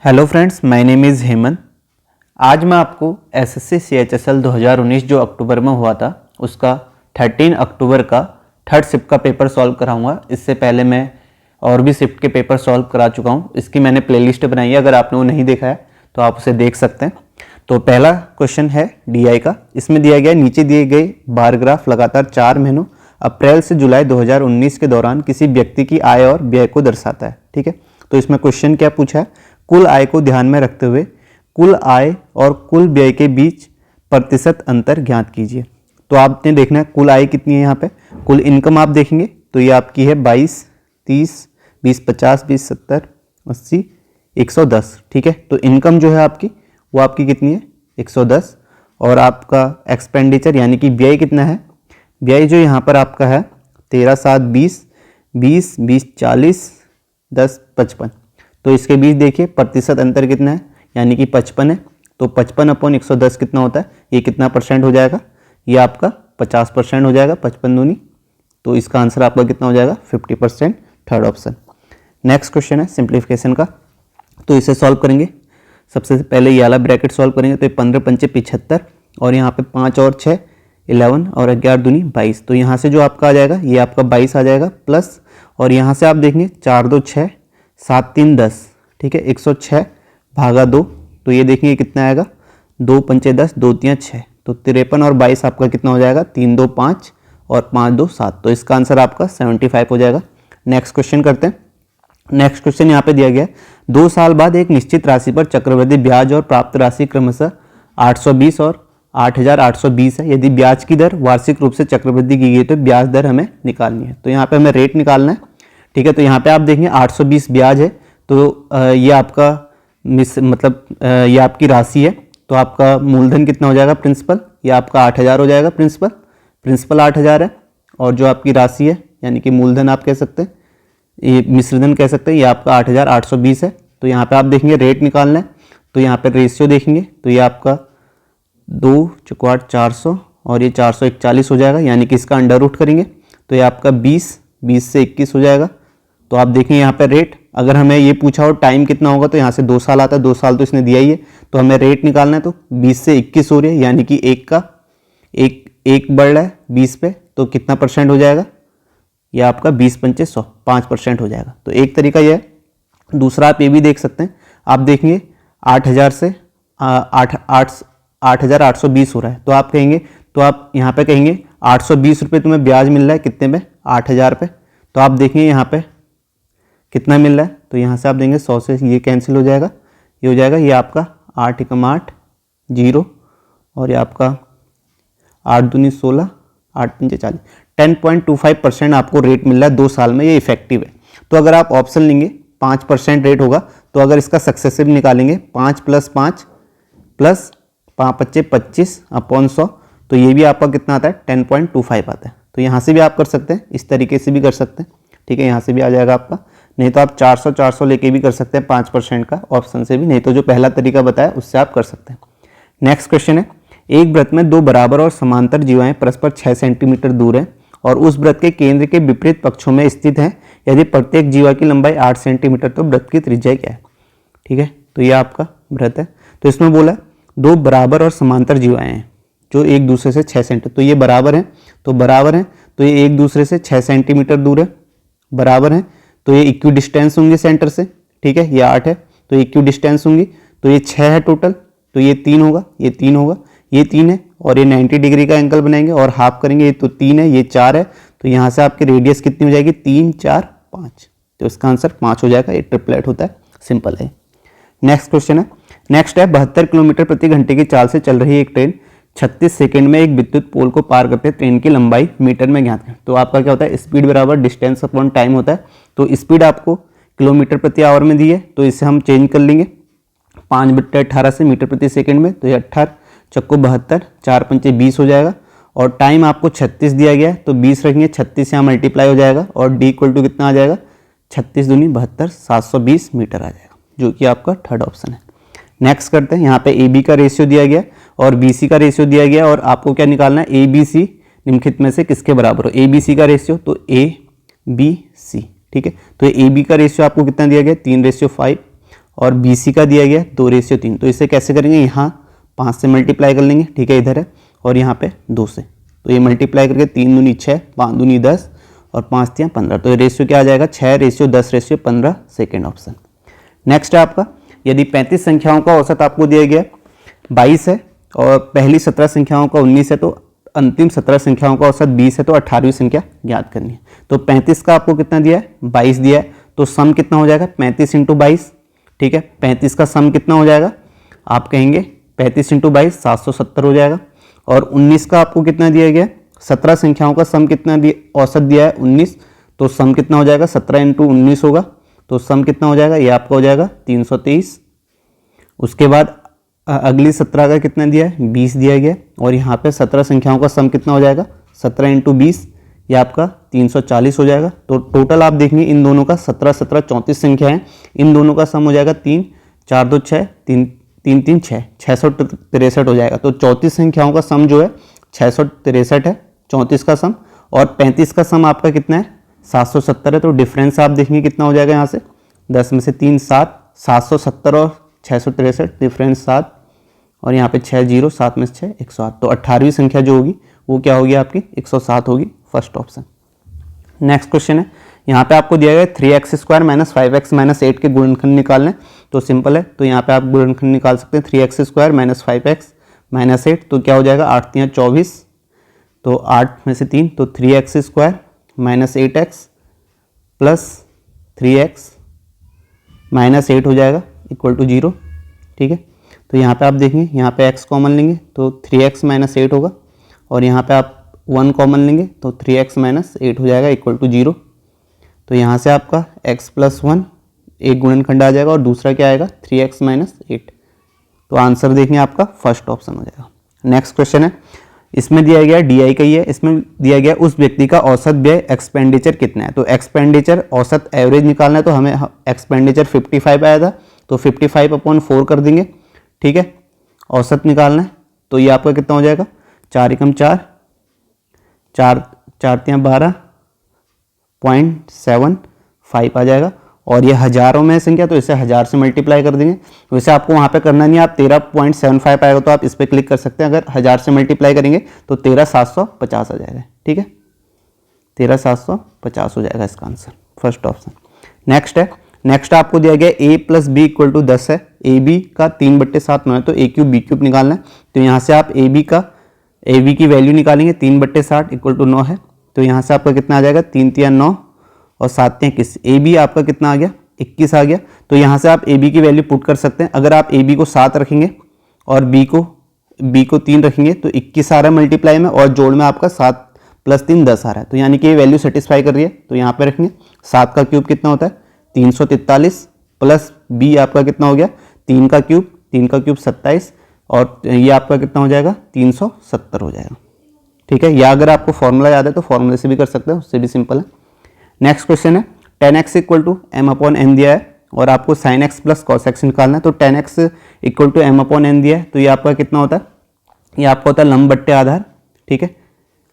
Hello friends, my name is Hemant. आज मैं आपको एसएससी CHSL 2019 जो अक्टूबर में हुआ था उसका 13 अक्टूबर का थर्ड शिफ्ट का पेपर सॉल्व कराऊंगा। इससे पहले मैं और भी शिफ्ट के पेपर सॉल्व करा चुका हूं। इसकी मैंने प्लेलिस्ट बनाई है, अगर आपने वो नहीं देखा है तो आप उसे देख सकते हैं। तो पहला क्वेश्चन है DI का। इसमें दिया गया नीचे दिए गए बार ग्राफ लगातार 4 महीनों अप्रैल से जुलाई 2019 के दौरान किसी व्यक्ति की आय और व्यय को दर्शाता है। ठीक है, तो इसमें क्वेश्चन क्या पूछा है, कुल आय को ध्यान में रखते हुए कुल आय और कुल व्यय के बीच प्रतिशत अंतर ज्ञात कीजिए। तो आपने देखना है कुल आय कितनी है। यहाँ पे कुल इनकम आप देखेंगे तो ये आपकी है 22, 30, 20, 50, 20, 70, 80, 110। ठीक है, तो इनकम जो है आपकी वो आपकी कितनी है 110। और आपका एक्सपेंडिचर यानी कि व्यय कितना है, व्यय जो यहाँ पर आपका है 13, 7, 20, 20, 20, 40, 10, 55। तो इसके बीच देखिए प्रतिशत अंतर कितना है, यानी कि 55 है। तो 55/110 कितना होता है, ये कितना परसेंट हो जाएगा, ये आपका 50% हो जाएगा, 55 दूनी। तो इसका आंसर आपका कितना हो जाएगा 50%, थर्ड ऑप्शन। नेक्स्ट क्वेश्चन है सिंप्लीफिकेशन का, तो इसे सॉल्व करेंगे। सबसे पहले ये वाला ब्रैकेट सॉल्व करेंगे तो 15 पंचे 75 और यहाँ पे 5 और 6 11 और 11 दूनी 22। तो यहाँ से जो आपका आ जाएगा ये आपका 22 आ जाएगा प्लस, और यहाँ से आप देखेंगे 4 2 6, 7 3 10। ठीक है, 106 भागा 2, तो ये देखिए कितना आएगा 2 पंचे 10, 2 3 6। तो 53 और 22 आपका कितना हो जाएगा 3 2 5 और 5 2 7। तो इसका आंसर आपका 75 हो जाएगा। नेक्स्ट क्वेश्चन करते हैं। नेक्स्ट क्वेश्चन यहाँ पे दिया गया है 2 साल बाद एक निश्चित राशि पर चक्रवृद्धि ब्याज और प्राप्त राशि क्रमशः 820 और 8820 है। यदि ब्याज की दर वार्षिक रूप से चक्रवृद्धि की गई तो ब्याज दर हमें निकालनी है। तो यहाँ पे हमें रेट निकालना है। ठीक है, तो यहाँ पे आप देखेंगे 820 ब्याज है, तो ये आपका ये आपकी राशि है। तो आपका मूलधन कितना हो जाएगा प्रिंसिपल, ये आपका 8000 हो जाएगा प्रिंसिपल 8000 है। और जो आपकी राशि है यानी कि मूलधन आप कह सकते हैं, ये मिश्रधन कह सकते हैं, ये आपका 8820 है। तो यहाँ पे आप देखेंगे रेट निकालना है, तो यहाँ पे रेशियो देखेंगे तो ये आपका 2 × 400 और ये 441 हो जाएगा, यानी कि इसका अंडर रूट करेंगे तो ये आपका 20 से 21 हो जाएगा। तो आप देखेंगे यहाँ पे रेट, अगर हमें ये पूछा हो टाइम कितना होगा तो यहाँ से 2 साल आता है, 2 साल तो इसने दिया ही है। तो हमें रेट निकालना है, तो 20 से 21 हो रही है, यानी कि एक बढ़ रहा है 20 पे, तो कितना परसेंट हो जाएगा, ये आपका 20 पंचे 100, 5% हो जाएगा। तो एक तरीका यह है। दूसरा आप ये भी देख सकते हैं, आप देखेंगे 8000 से 8820 हो रहा है, तो आप कहेंगे, तो आप यहाँ पे कहेंगे 820 रुपये तुम्हें ब्याज मिल रहा है कितने में, 8000 पे। तो आप देखेंगे यहाँ पे कितना मिल रहा है, तो यहाँ से आप देंगे 100 से ये कैंसिल हो जाएगा, ये हो जाएगा, ये आपका 8 × 8 0 और ये आपका 8 दूनी 16, 8 पंचे 40, 10.25% आपको रेट मिल रहा है 2 साल में, ये इफेक्टिव है। तो अगर आप ऑप्शन लेंगे 5% रेट होगा, तो अगर इसका सक्सेसिव निकालेंगे 5 + 5 प्लस 5 × 5 = 25/100, तो ये भी आपका कितना आता है 10.25 आता है। तो यहाँ से भी आप कर सकते हैं, इस तरीके से भी कर सकते हैं। ठीक है, यहाँ से भी आ जाएगा आपका, नहीं तो आप 400 लेके भी कर सकते हैं 5% का ऑप्शन से भी, नहीं तो जो पहला तरीका बताया उससे आप कर सकते हैं। नेक्स्ट क्वेश्चन है, एक वृत्त में 2 बराबर और समांतर जीवाएं परस्पर 6 सेंटीमीटर दूर हैं और उस वृत्त के केंद्र के विपरीत पक्षों में स्थित हैं। यदि प्रत्येक जीवा की लंबाई 8 सेंटीमीटर तो वृत्त की त्रिज्या क्या है। ठीक है, तो ये आपका वृत्त है। तो इसमें बोला 2 बराबर और समांतर जीवाएं हैं जो एक दूसरे से 6 सेंटीमीटर, तो ये बराबर हैं, तो ये एक दूसरे से 6 सेंटीमीटर दूर है, बराबर हैं, तो ये इक्वी डिस्टेंस होंगे सेंटर से। ठीक है, ये 8 है तो इक्वी डिस्टेंस होंगी, तो ये 6 है टोटल, तो ये 3 होगा, ये 3 होगा, ये 3 है, और ये 90 डिग्री का एंगल बनाएंगे और हाफ करेंगे, ये तो 3 है, ये 4 है। तो यहाँ से आपकी रेडियस कितनी हो जाएगी 3 4 5, तो इसका आंसर 5 हो जाएगा। ये ट्रिपलेट होता है, सिंपल है। नेक्स्ट क्वेश्चन है, नेक्स्ट है 72 किलोमीटर प्रति घंटे की चाल से चल रही एक ट्रेन 36 सेकंड में एक विद्युत पोल को पार करते हैं, ट्रेन की लंबाई मीटर में ज्ञात करें। तो आपका क्या होता है, स्पीड बराबर डिस्टेंस अपॉन टाइम होता है। तो स्पीड आपको किलोमीटर प्रति आवर में दी है, तो इसे हम चेंज कर लेंगे 5/18 से मीटर प्रति सेकंड में, तो ये 18 चक्को 72, 4 पंचे 20 हो जाएगा। और टाइम आपको 36 दिया गया है, तो 20 रखेंगे, 36 यहाँ मल्टीप्लाई हो जाएगा और D = कितना आ जाएगा 36 दूनी 72, 720 मीटर आ जाएगा, जो कि आपका थर्ड ऑप्शन है। नेक्स्ट करते हैं, यहाँ पे AB का रेशियो दिया गया और BC का रेशियो दिया गया, और आपको क्या निकालना है, ABC निम्नलिखित में से किसके बराबर हो। ABC का रेशियो तो ABC, ठीक है, तो AB का रेशियो आपको कितना दिया गया 3:5 और BC का दिया गया 2:3। तो इसे कैसे करेंगे, यहाँ 5 से मल्टीप्लाई कर लेंगे, ठीक है, इधर है, और यहाँ पे 2 से, तो ये मल्टीप्लाई करके 3 दूनी 6, 5 दूनी 10 और 5 3 15। तो रेशियो क्या आ जाएगा, 6:10:15, सेकेंड ऑप्शन। नेक्स्ट है आपका, यदि 35 संख्याओं का औसत आपको दिया गया 22 है और पहली 17 संख्याओं का 19 है, तो अंतिम 17 संख्याओं का औसत 20 है, तो 18वीं संख्या ज्ञात करनी है। तो 35 का आपको कितना दिया है, 22 दिया है, तो सम कितना हो जाएगा, 35 × 22, ठीक है। 35 का सम कितना हो जाएगा, आप कहेंगे 35 × 22 770 हो जाएगा। और 19 का आपको कितना दिया गया, 17 संख्याओं का सम कितना दिया, औसत दिया है 19, तो सम कितना हो जाएगा, 17 × 19 होगा, तो सम कितना हो जाएगा, ये आपका हो जाएगा 323। उसके बाद अगली 17 का कितना दिया है, 20 दिया गया, और यहाँ पे 17 संख्याओं का सम कितना हो जाएगा, 17 × 20, ये आपका 340 हो जाएगा। तो टोटल आप देखेंगे इन दोनों का 17 17 34 संख्या है, इन दोनों का सम हो जाएगा 3 4 2 6 3 3 3 6 663 हो जाएगा। तो 34 संख्याओं का सम जो है 663 है, 34 का सम, और 35 का सम आपका कितना है, 770 है। तो डिफरेंस आप देखेंगे कितना हो जाएगा, यहाँ से 10 में से 3 7, 770 और 663, डिफरेंस 7, और यहाँ पे 6 0, 7 में से 6 108। तो 18वीं संख्या जो होगी वो क्या होगी आपकी, 107 होगी, फर्स्ट ऑप्शन। नेक्स्ट क्वेश्चन है, यहाँ पे आपको दिया गया 3x² - 5x - 8 के गुणनखंड निकालने। तो सिंपल है, तो यहाँ पे आप गुणनखंड निकाल सकते हैं, 3x² - 5x - 8, तो क्या हो जाएगा, 8 3 24, तो 8 में से 3, तो 3x² - 8x प्लस 3x - 8 हो जाएगा इक्वल टू 0, ठीक है। तो यहाँ पे आप देखेंगे, यहाँ पे x कॉमन लेंगे तो 3x - 8 होगा, और यहाँ पे आप 1 कॉमन लेंगे तो 3x - 8 हो जाएगा इक्वल टू 0। तो यहाँ से आपका x + 1 एक गुणनखंड आ जाएगा, और दूसरा क्या आएगा, 3x - 8। तो आंसर देखेंगे आपका फर्स्ट ऑप्शन हो जाएगा। नेक्स्ट क्वेश्चन है, इसमें दिया गया DI का ही है, इसमें दिया गया उस व्यक्ति का औसत व्यय एक्सपेंडिचर कितना है। तो एक्सपेंडिचर औसत एवरेज निकालना है, तो हमें एक्सपेंडिचर 55 आया था, तो 55/4 कर देंगे, ठीक है। औसत निकालना है, तो ये आपका कितना हो जाएगा, 4 × 4 4 4 3 12.75 आ जाएगा, और ये हजारों में संख्या, तो इसे 1000 से मल्टीप्लाई कर देंगे। वैसे आपको वहाँ पे करना नहीं है, आप 13.75 आएगा तो आप इस पर क्लिक कर सकते हैं। अगर 1000 से मल्टीप्लाई करेंगे तो 13750 आ जाएगा, ठीक है, 13750 हो जाएगा इसका आंसर, फर्स्ट ऑप्शन। नेक्स्ट है, नेक्स्ट आपको दिया गया a + b = 10 है, ab का 3/7 9 है, तो a³ b³ निकालना है। तो यहाँ से आप ab की वैल्यू निकालेंगे, 3/7 = 9 है, तो यहाँ से आपका कितना आ जाएगा, 3 3 9 और 7 3 21। AB आपका कितना आ गया, 21 आ गया। तो यहाँ से आप AB की वैल्यू पुट कर सकते हैं। अगर आप AB को 7 रखेंगे और B को 3 रखेंगे तो 21 आ रहा है मल्टीप्लाई में, और जोड़ में आपका 7 + 3 10 आ रहा है। तो यानी कि ये वैल्यू सेटिस्फाई कर रही है, तो यहाँ पे रखेंगे। 7 का क्यूब कितना होता है, 343, प्लस B आपका कितना हो गया, 3 का क्यूब 27, और ये आपका कितना हो जाएगा, 370 हो जाएगा, ठीक है। या अगर आपको फॉर्मूला याद है तो फॉर्मूले से भी कर सकते हैं, उससे भी सिंपल है। नेक्स्ट क्वेश्चन है, 10x = m/n दिया है, और आपको sin x + cos x निकालना है। तो 10x = m/n दिया है, तो ये आपका कितना होता है, ये आपका होता है लंब बट्टे आधार, ठीक है,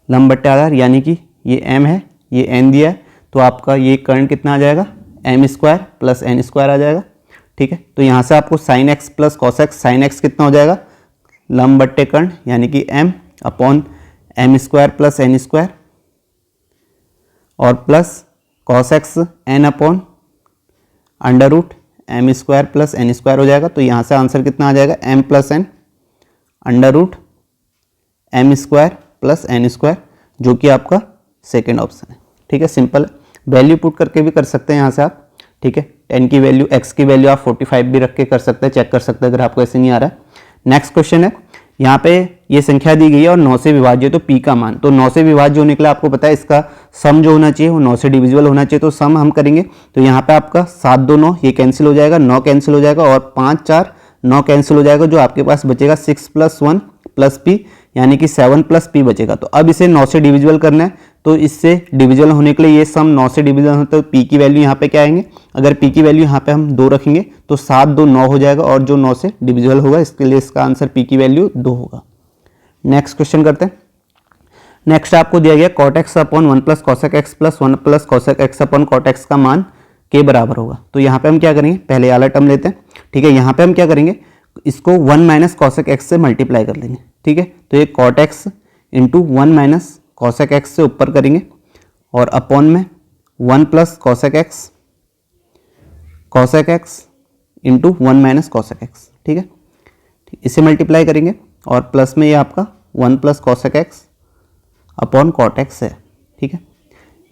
लंब बट्टे आधार, यानी कि ये m है, ये n दिया है, तो आपका ये कर्ण कितना आ जाएगा, m² + n² आ जाएगा, ठीक है। तो यहाँ से आपको sin x + cos x, sin x कितना हो जाएगा, लंब बट्टे कर्ण, यानी कि m/m² + n², और plus cos x n/√m² + n² हो जाएगा। तो यहाँ से आंसर कितना आ जाएगा, m + n √m² + n², जो कि आपका सेकेंड ऑप्शन है, ठीक है, सिंपल। वैल्यू पुट करके भी कर सकते हैं यहाँ से आप, ठीक है। n की वैल्यू, x की वैल्यू आप 45 भी रख के कर सकते हैं, चेक कर सकते हैं अगर आपको ऐसे नहीं आ रहा है। नेक्स्ट क्वेश्चन है, यहाँ पे ये संख्या दी गई है और 9 से विभाज्य, तो p का मान, तो 9 से विभाज्य जो निकला आपको पता है, इसका सम जो होना चाहिए वो 9 से डिविजिबल होना चाहिए। तो सम हम करेंगे, तो यहाँ पे आपका 7 2 9 ये कैंसिल हो जाएगा, 9 कैंसिल हो जाएगा, और 5 4 9 कैंसिल हो जाएगा, जो आपके पास बचेगा 6 + 1 + p, यानी कि 7 + p बचेगा। तो अब इसे 9 से डिविजिबल करना है, तो इससे डिविजिबल होने के लिए ये सम 9 से डिविजिबल होता है, तो p की वैल्यू यहाँ पे क्या आएंगे, अगर p की वैल्यू यहाँ पे हम 2 रखेंगे तो 7 2 9 हो जाएगा, और जो 9 से डिविजिबल होगा इसके लिए इसका आंसर p की वैल्यू 2 होगा। नेक्स्ट क्वेश्चन करते हैं। नेक्स्ट आपको दिया गया cot x/1 + cos x + 1 + cos x/cot x का मान के बराबर होगा। तो यहाँ पे हम क्या करेंगे, पहले वाला टर्म लेते हैं, ठीक है। यहाँ पे हम क्या करेंगे, इसको 1 माइनस कॉसेक एक्स से मल्टीप्लाई कर लेंगे, ठीक है। तो ये cot x into 1 minus cosec x से ऊपर करेंगे और अपॉन में 1 plus cosec x into 1 minus cosec x, ठीक है। इसे मल्टीप्लाई करेंगे और प्लस में ये आपका 1 plus cosec x upon cot x है, ठीक है।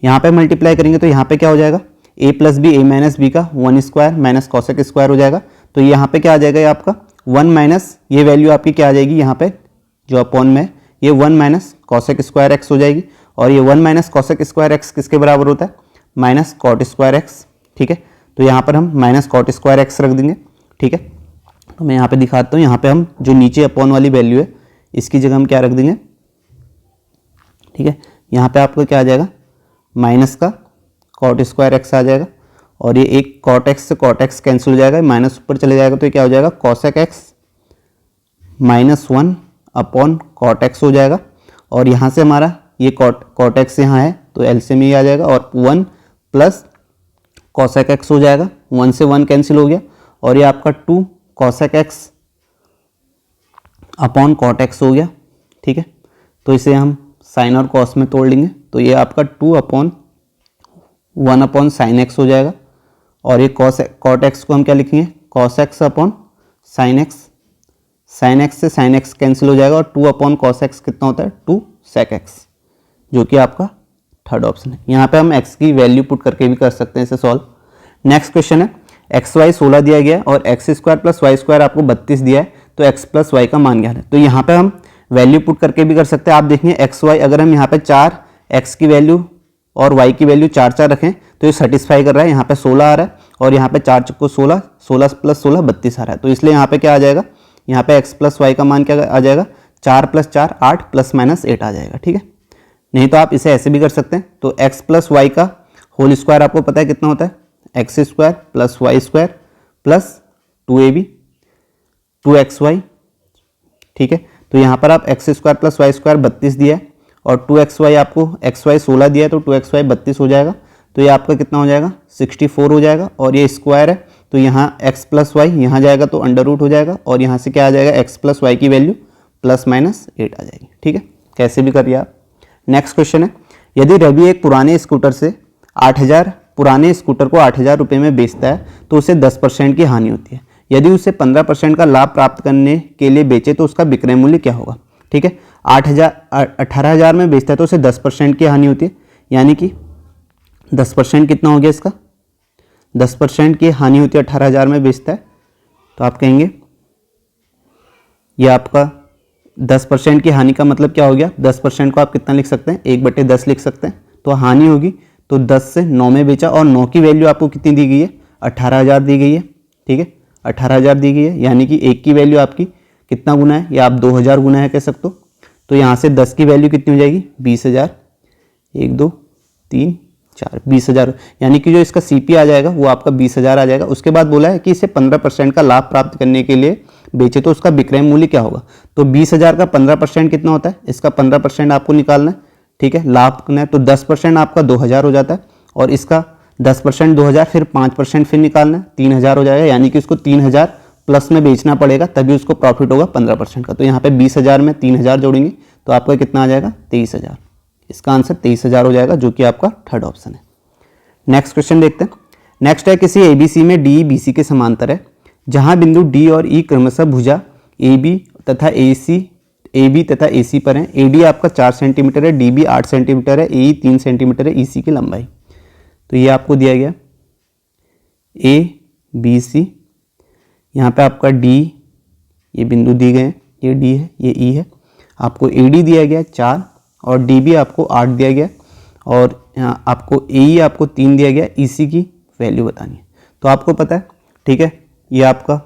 यहाँ पे मल्टीप्लाई करेंगे तो यहाँ पे क्या हो जाएगा, a plus b a minus b का 1 स्क्वायर माइनस कॉसेक स्क्वायर हो जाएगा। तो यहाँ पे क्या आ जाएगा, ये आपका 1 माइनस ये वैल्यू आपकी क्या आ जाएगी, यहाँ पे जो अपॉन में ये 1 माइनस कॉसेक स्क्वायर एक्स हो जाएगी। और ये 1 माइनस कॉसेक स्क्वायर एक्स किसके बराबर होता है, माइनस कॉट स्क्वायर एक्स, ठीक है। तो यहाँ पर हम माइनस कॉट स्क्वायर एक्स रख देंगे, ठीक है। तो मैं यहाँ पे दिखाता हूँ, यहाँ पे हम जो नीचे अपॉन वाली वैल्यू है इसकी जगह हम क्या रख देंगे, ठीक है। यहाँ पे आपको क्या आ जाएगा, माइनस का कॉट स्क्वायर एक्स आ जाएगा और ये एक कॉट एक्स से कॉट एक्स कैंसिल हो जाएगा, माइनस ऊपर चले जाएगा तो ये क्या हो जाएगा, cosec x minus 1 upon cot x हो जाएगा। और यहाँ से हमारा ये कॉट एक्स यहाँ है तो एलसीएम ये आ जाएगा और 1 प्लस कॉसेक एक्स हो जाएगा, 1 से 1 कैंसिल हो गया और ये आपका 2 cosec x upon cot x हो गया, ठीक है। तो इसे हम साइन और कॉस में तोड़ लेंगे तो ये आपका 2 अपॉन 1 अपॉन साइन एक्स हो जाएगा और ये कॉट एक्स को हम क्या लिखेंगे, cos x upon sine x, sine x से साइन एक्स कैंसिल हो जाएगा और 2 अपॉन कॉस एक्स कितना होता है, 2 सेक एक्स, जो कि आपका थर्ड ऑप्शन है। यहाँ पे हम एक्स की वैल्यू पुट करके भी कर सकते हैं इसे सॉल्व। नेक्स्ट क्वेश्चन है, एक्स वाई 16 दिया गया है और x square plus y square आपको 32 दिया है, तो एक्स प्लस वाई का मान क्या है। तो यहाँ पे हम वैल्यू पुट करके भी कर सकते हैं। आप देखिए एक्स वाई, अगर हम यहाँ पे 4 एक्स की वैल्यू और y की वैल्यू 4 रखें तो ये सेटिस्फाई कर रहा है। यहाँ पे 16 आ रहा है और यहाँ पे 4 चक्को 16, 16 प्लस 16 32 आ रहा है। तो इसलिए यहाँ पे क्या आ जाएगा, यहाँ पे x प्लस वाई का मान क्या आ जाएगा, 4 प्लस 4 8 प्लस माइनस 8 आ जाएगा, ठीक है। नहीं तो आप इसे ऐसे भी कर सकते हैं। तो x प्लस वाई का होल स्क्वायर आपको पता है कितना होता है, x square plus y square plus 2ab 2xy, ठीक है। तो यहाँ पर आप x square plus y square 32 दिया है और 2xy आपको xy 16 दिया है तो 2xy 32 हो जाएगा। तो ये आपका कितना हो जाएगा, 64 हो जाएगा। और ये स्क्वायर है तो यहाँ x प्लस वाई यहाँ जाएगा तो अंडर रूट हो जाएगा और यहाँ से क्या आ जाएगा, x प्लस वाई की वैल्यू प्लस माइनस 8 आ जाएगी, ठीक है। कैसे भी करिए आप। नेक्स्ट क्वेश्चन है, यदि रवि एक पुराने स्कूटर को 8,000 रुपये में बेचता है तो उसे 10% की हानि होती है। यदि उसे 15% का लाभ प्राप्त करने के लिए बेचे तो उसका विक्रय मूल्य क्या होगा, ठीक है। 18,000 में बेचता है तो उसे 10% की हानि होती है, यानी कि 10% कितना हो गया इसका, 10% की हानि होती है 18,000 में बेचता है। तो आप कहेंगे ये आपका 10% की हानि का मतलब क्या हो गया, 10% को आप कितना लिख सकते हैं, 1/10 लिख सकते हैं। तो हानि होगी तो 10 से 9 में बेचा और 9 की वैल्यू आपको कितनी दी गई है, 18,000 दी गई है, ठीक है। 18,000 दी गई है, यानी कि 1 की वैल्यू आपकी कितना गुना है, या आप 2,000 गुना है कह सकते हो। तो यहाँ से 10 की वैल्यू कितनी हो जाएगी, 20,000, 1 2 3 4 20,000, यानी कि जो इसका सीपी आ जाएगा वो आपका 20,000 आ जाएगा। उसके बाद बोला है कि इसे 15% का लाभ प्राप्त करने के लिए बेचे तो उसका विक्रय मूल्य क्या होगा। तो 20,000 का 15% कितना होता है, इसका 15% आपको निकालना है, ठीक है। लाभ करना है तो 10% आपका 2,000 हो जाता है और इसका 10% 2,000, फिर 5% फिर निकालना है, 3,000 हो जाएगा। यानी कि उसको 3,000 प्लस में बेचना पड़ेगा तभी उसको प्रॉफिट होगा 15% का। तो यहाँ पे 20,000 में 3,000 जोड़ेंगे तो आपका कितना आ जाएगा, 23,000। इसका आंसर 23,000 हो जाएगा, जो कि आपका थर्ड ऑप्शन है। नेक्स्ट क्वेश्चन देखते हैं। नेक्स्ट है, किसी एबीसी में डी बीसी के समांतर है, जहां बिंदु डी और ई क्रमशः भुजा AB तथा AC पर है। AD आपका 4 सेंटीमीटर है, DB 8 सेंटीमीटर है, AE 3 सेंटीमीटर है, EC की लंबाई। तो ये आपको दिया गया ABC, यहाँ पे आपका D, ये बिंदु दिए गए हैं, ये D है, ये E है। आपको AD दिया गया 4 और DB आपको 8 दिया गया और यहाँ आपको AE आपको 3 दिया गया। EC की वैल्यू बतानी है। तो आपको पता है, ठीक है, ये आपका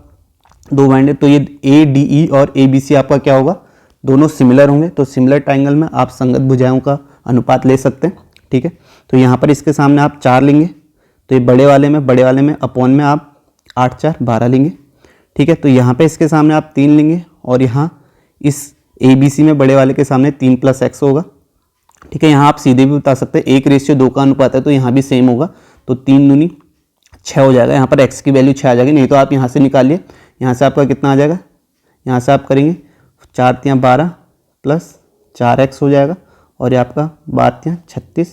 2 पॉइंट है तो ये ADE और ABC आपका क्या होगा, दोनों सिमिलर होंगे। तो सिमिलर ट्राइंगल में आप संगत भुजाओं का अनुपात ले सकते हैं, ठीक है। तो यहाँ पर इसके सामने आप 4 लेंगे तो ये बड़े वाले में अपॉन में आप 8 4 12 लेंगे, ठीक है। तो यहाँ पे इसके सामने आप 3 लेंगे और यहाँ इस ABC में बड़े वाले के सामने 3 + x होगा, ठीक है। यहाँ आप सीधे भी बता सकते हैं 1:2 का अनुपात है तो यहाँ भी सेम होगा। तो 3 दूनी 6 हो जाएगा। यहाँ पर x की वैल्यू 6 आ जाएगी, नहीं तो आप यहाँ से निकालिए। यहाँ से आपका कितना आ जाएगा, यहाँ से आप करेंगे 4 तियाँ 12 प्लस 4x हो जाएगा, और ये आपका 12 तियाँ 36,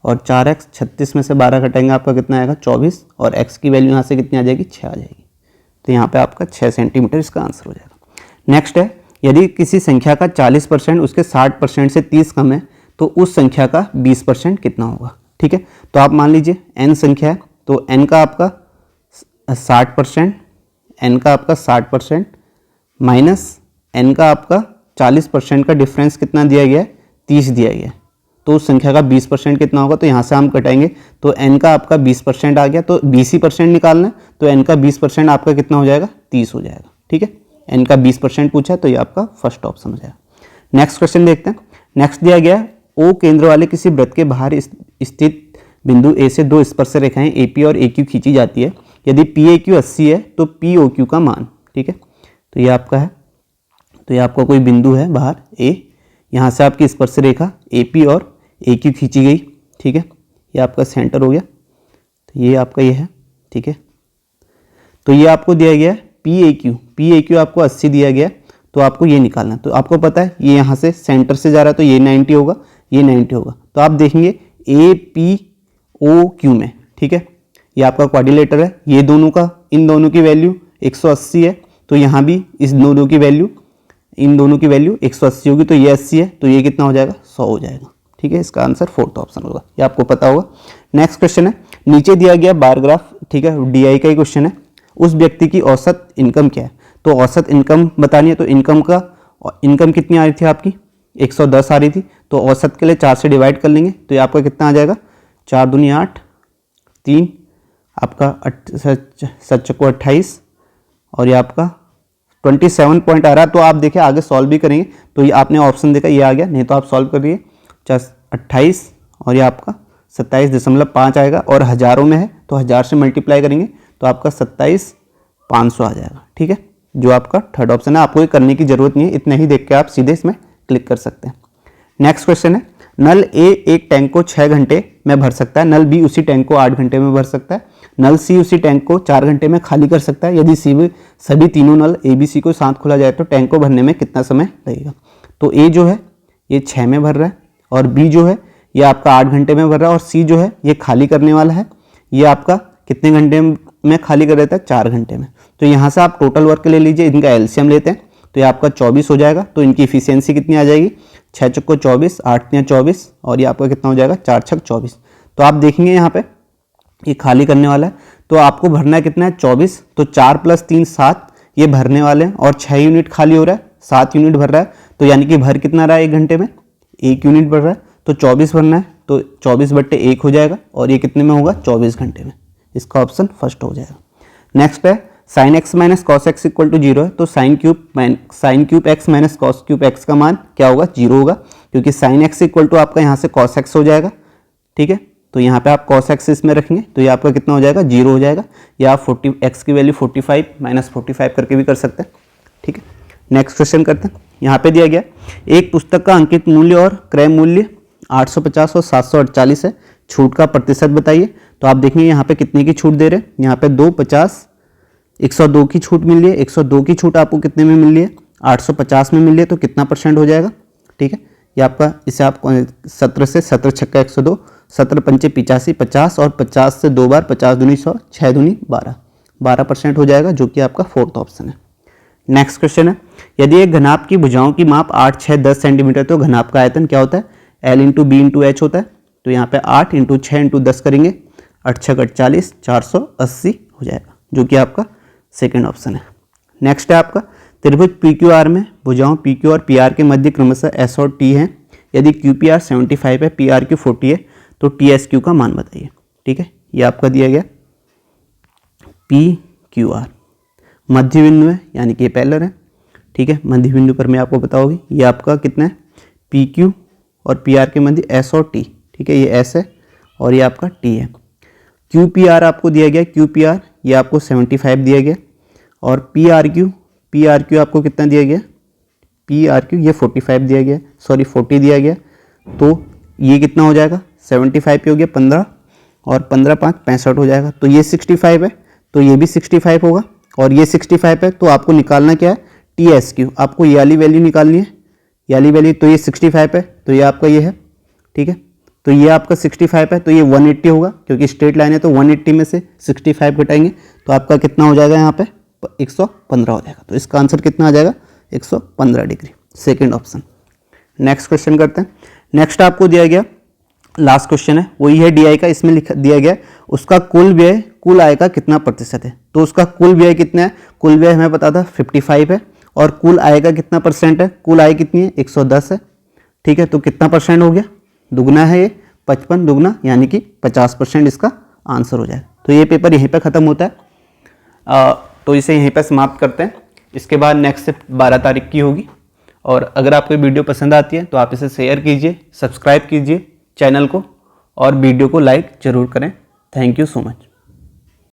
और 4x 36 में से 12 घटाएंगे आपका कितना आएगा 24, और x की वैल्यू यहाँ से कितनी आ जाएगी 6 आ जाएगी। तो यहाँ पे आपका 6 सेंटीमीटर इसका आंसर हो जाएगा। नेक्स्ट है, यदि किसी संख्या का 40% उसके 60% से 30 कम है तो उस संख्या का 20% कितना होगा। ठीक है, तो आप मान लीजिए n संख्या है, तो n का आपका 60%, n का आपका 60% माइनस n का आपका 40% का डिफरेंस कितना दिया गया है 30 दिया गया है, तो उस संख्या का 20% कितना होगा। तो यहाँ से हम कटाएंगे, तो n का आपका 20% आ गया, तो 20% निकालना है, तो n का 20% आपका कितना हो जाएगा 30 हो जाएगा। ठीक है, n का 20% पूछा है, तो ये आपका फर्स्ट ऑप्शन हो जाएगा। नेक्स्ट क्वेश्चन देखते हैं। नेक्स्ट दिया गया है, O केंद्र वाले किसी वृत्त के बाहर स्थित बिंदु A से 2 स्पर्श रेखाएं AP और AQ खींची जाती है। यदि PAQ 80 है तो POQ का मान। ठीक है, तो ये आपका है, तो ये आपका कोई बिंदु है बाहर A, यहाँ से आपकी स्पर्श रेखा AP और AQ खींची गई। ठीक है, ये आपका सेंटर हो गया, तो ये आपका ये है। ठीक है, तो ये आपको दिया गया है PAQ आपको 80 दिया गया, तो आपको ये निकालना है। तो आपको पता है ये यहाँ से सेंटर से जा रहा है, तो ये 90 होगा, ये 90 होगा। तो आप देखेंगे APOQ में, ठीक है, ये आपका क्वाड्रिलेटर है, ये दोनों का, इन दोनों की वैल्यू 180 है, तो यहाँ भी इस दोनों की वैल्यू, इन दोनों की वैल्यू 180 होगी, तो ये 80 है, तो ये कितना हो जाएगा 100 हो जाएगा। ठीक है, इसका आंसर फोर्थ ऑप्शन होगा, ये आपको पता होगा। नेक्स्ट क्वेश्चन है, नीचे दिया गया बार ग्राफ, ठीक है, DI का ही क्वेश्चन है, उस व्यक्ति की औसत इनकम क्या है। तो औसत इनकम बतानी है, तो इनकम कितनी आ रही थी आपकी 110 आ रही थी, तो औसत के लिए 4 से डिवाइड कर लेंगे, तो ये आपका कितना आ जाएगा 4 दूनी 8, 3 आपका 7 को 28, और ये आपका 27 पॉइंट आ रहा है। तो आप देखिए आगे सॉल्व भी करेंगे, तो ये आपने ऑप्शन देखा ये आ गया, नहीं तो आप सॉल्व करिए 28, और ये आपका 27.5 आएगा, और हज़ारों में है तो 1000 से मल्टीप्लाई करेंगे तो आपका 27,500 आ जाएगा। ठीक है, जो आपका थर्ड ऑप्शन है, आपको ये करने की जरूरत नहीं है, इतना ही देख के आप सीधे इसमें क्लिक कर सकते हैं। नेक्स्ट क्वेश्चन है, नल A एक टैंक को 6 घंटे में भर सकता है, नल B उसी टैंक को 8 घंटे में भर सकता है, नल C उसी टैंक को 4 घंटे में खाली कर सकता है। यदि सभी तीनों नल ABC को साथ खोला जाए तो टैंक को भरने में कितना समय लगेगा। तो A जो है ये 6 में भर रहा है, और B जो है ये आपका 8 घंटे में भर रहा है, और C जो है ये खाली करने वाला है, ये आपका कितने घंटे में खाली कर देता है 4 घंटे में। तो यहाँ से आप टोटल वर्क ले लीजिए, इनका एलसीएम लेते हैं, तो ये आपका 24 हो जाएगा। तो इनकी इफिशियंसी कितनी आ जाएगी 6 चक्को 24, 8 तियाँ 24, और ये आपका कितना हो जाएगा 4 छक 24। तो आप देखेंगे यहाँ पे ये खाली करने वाला है, तो आपको भरना है कितना है 24, तो 4 + 3 7 ये भरने वाले हैं, और 6 यूनिट खाली हो रहा है, 7 यूनिट भर रहा है, तो यानी कि भर कितना रहा है 1 घंटे में 1 यूनिट भर रहा है, तो 24 भरना है, तो 24/1 हो जाएगा, और ये कितने में होगा 24 घंटे में। इसका ऑप्शन फर्स्ट हो जाएगा। नेक्स्ट है, sin x - cos x = 0 है, तो sin cube x - cos cube x का मान क्या होगा 0 होगा, क्योंकि sin x = आपका यहाँ से cos x हो जाएगा। ठीक है, तो यहाँ पे आप cos x इसमें रखेंगे, तो ये आपका कितना हो जाएगा 0 हो जाएगा, या आप x की वैल्यू 45 - 45 करके भी कर सकते हैं। ठीक है, नेक्स्ट क्वेश्चन करते हैं। यहाँ पे दिया गया एक पुस्तक का अंकित मूल्य और क्रय मूल्य 850 और 748 है, छूट का प्रतिशत बताइए। तो आप देखेंगे यहाँ पे कितने की छूट दे रहे हैं, यहाँ पे 250 102 की छूट मिल रही है, 102 की छूट आपको कितने में मिल रही है 850 में मिल रही है, तो कितना परसेंट हो जाएगा। ठीक है, ये आपका, इसे आप 17 से 17 छक्का 102, 17 पंचे 85, 50 और 50 से 2 बार 50 दूनी 100, 6 दूनी 12, 12% हो जाएगा, जो कि आपका फोर्थ ऑप्शन है। नेक्स्ट क्वेश्चन है, यदि एक घनाभ की भुजाओं की माप 8, 6, 10 सेंटीमीटर, तो घनाभ का आयतन क्या होता है L × B × H होता है। तो यहाँ पे 8 × 6 × 10 करेंगे, 8 6 48, 480 हो जाएगा, जो कि आपका सेकेंड ऑप्शन है। नेक्स्ट है आपका त्रिभुज PQR में भुजाओं PQ और PR के मध्य क्रमशः S और T हैं। यदि QPR 75 है, PRQ 40 है, तो TSQ का मान बताइए। ठीक है, ये आपका दिया गया PQR मध्य बिंदु है, यानी कि ये पैरेलल है। ठीक है, मध्य बिंदु पर मैं आपको बताऊंगी, ये आपका कितना है PQ और PR के मध्य S और T। ठीक है, ये S है और ये आपका T है। QPR आपको दिया गया, QPR ये आपको 75 दिया गया, और PRQ आपको कितना दिया गया, PRQ ये 45 दिया गया, 40 दिया गया, तो ये कितना हो जाएगा 75 पे हो गया 15, और 15 5 65 हो जाएगा। तो ये 65 है तो ये भी 65 होगा और ये 65 है। तो आपको निकालना क्या है, TSQ, आपको ये वाली वैल्यू निकालनी है, ये वाली वैल्यू। तो ये 65 है तो ये आपका ये है, ठीक है। तो ये आपका 65 है तो ये 180 होगा, क्योंकि स्ट्रेट लाइन है तो 180 में से 65 घटाएंगे तो आपका कितना हो जाएगा, यहाँ पे 115 हो जाएगा। तो इसका आंसर कितना आ जाएगा, 115 degree, second option. Next question करते हैं। नेक्स्ट आपको दिया गया लास्ट क्वेश्चन है, वही है DI का। इसमें लिखा दिया गया उसका कुल व्यय कुल आय का कितना प्रतिशत है। तो उसका कुल व्यय कितना है, कुल व्यय हमें पता था 55 है और कुल आय का कितना परसेंट है, कुल आय कितनी है 110 है, ठीक है। तो कितना परसेंट हो गया, दुगना है ये, 55 दुगना यानी कि 50% इसका आंसर हो जाएगा। तो ये पेपर यहीं पे ख़त्म होता है। तो इसे यहीं पे समाप्त करते हैं। इसके बाद नेक्स्ट 12 तारीख की होगी। और अगर आपको वीडियो पसंद आती है तो आप इसे शेयर कीजिए, सब्सक्राइब कीजिए चैनल को और वीडियो को लाइक ज़रूर करें। Thank you so much.